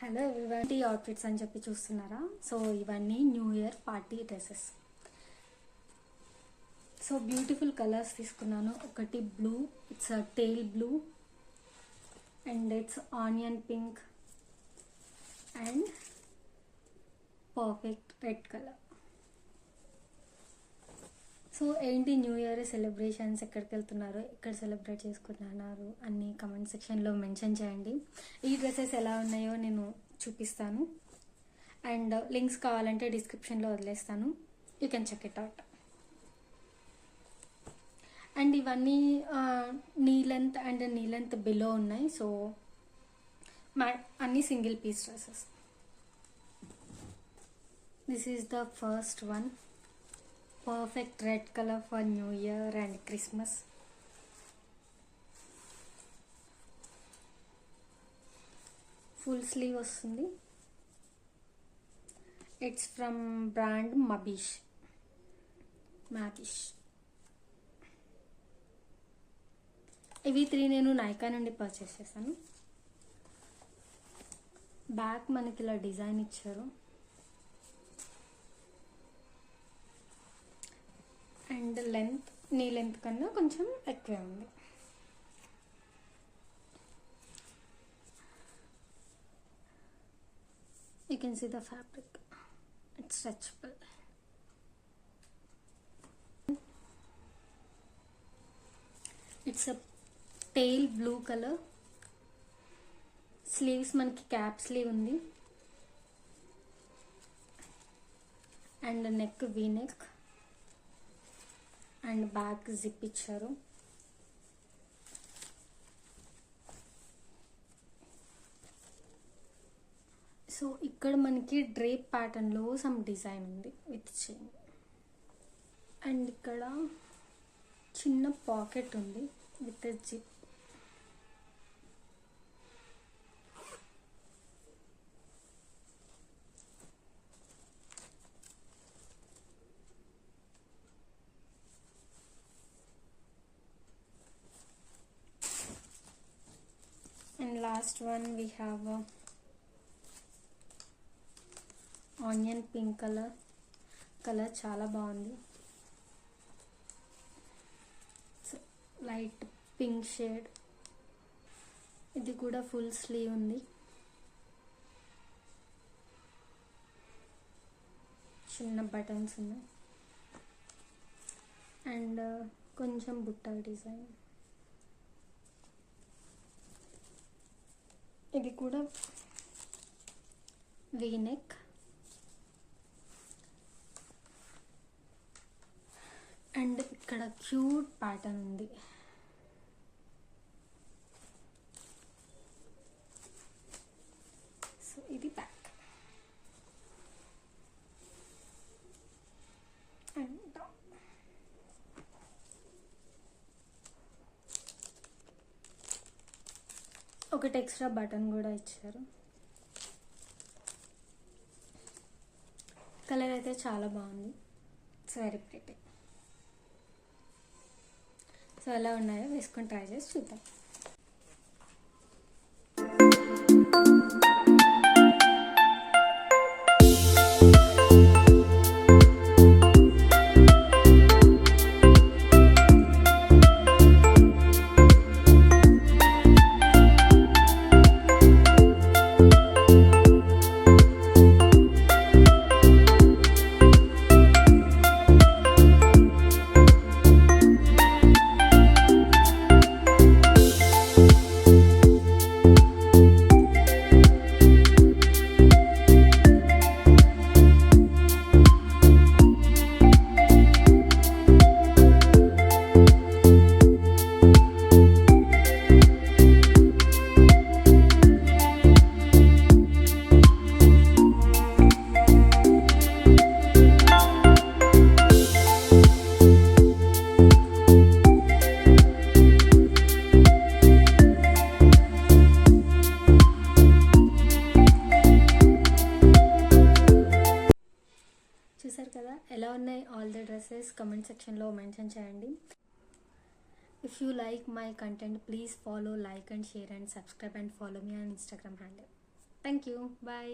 Hello everyone, outfits అని చెప్పి చూస్తున్నారా? సో ఇవన్నీ new year party dresses. So beautiful colours తీసుకున్నాను. ఒకటి blue, it's tale blue, and it's onion pink and perfect red colour. So ఏంటి new year celebrations, ఎక్కడికి వెళ్తున్నారు, ఎక్కడ సెలబ్రేట్ చేసుకుంటున్నారు అన్ని కమెంట్ సెక్షన్లో మెన్షన్ చేయండి. ఈ డ్రెస్సెస్ ఎలా ఉన్నాయో నేను చూపిస్తాను, అండ్ లింక్స్ కావాలంటే డిస్క్రిప్షన్లో వదిలేస్తాను, you can check it out. And ఇవన్నీ knee length and knee length below ఉన్నాయి. సో అన్ని single piece dresses. This is the first one. Perfect red color for New Year and Christmas. Full sleeve వస్తుంది. It's from brand Mabish. ఇవి 3 నేను నైకా నుండి purchase చేశాను. Back మనకి ఇలా design ఇచ్చారు, అండ్ లెంత్ నీ లెంత్ కన్నా కొంచెం ఎక్కువే ఉంది. You can see the fabric, it's stretchable. It's a teal blue colour. Sleeves మనకి క్యాప్ స్లీవ్ ఉంది, and neck V neck, and back zip ఇచ్చారు. సో ఇక్కడ మనకి డ్రేప్ ప్యాటర్న్లో సమ్ డిజైన్ ఉంది విత్ చైన్, అండ్ ఇక్కడ చిన్న పాకెట్ ఉంది with zip. And last one we have a onion pink color. చాలా బాగుంది. Light pink shade. ఇది కూడా ఫుల్ స్లీవ్ ఉంది. చిన్న బటన్స్ ఉన్నాయి, అండ్ కొంచెం బుట్ట డిజైన్. ఇది కూడా వీ నెక్, అండ్ ఇక్కడ క్యూట్ ప్యాటర్న్ ఉంది. సో ఇది బ్యాక్, అండ్ ఒకటి ఎక్స్ట్రా బటన్ కూడా ఇచ్చారు. కలర్ అయితే చాలా బాగుంది, ఇట్స్ వెరీ ప్రిటీ. సో ఎలా ఉన్నాయో వేసుకొని ట్రై చేసి చూద్దాం. చూసారు కదా ఎలా ఉన్నాయి ఆల్ ద డ్రెస్సెస్. కమెంట్ సెక్షన్లో మెన్షన్ చేయండి. If you like my content, please follow, like and share and subscribe and follow me on Instagram handle. Thank you bye.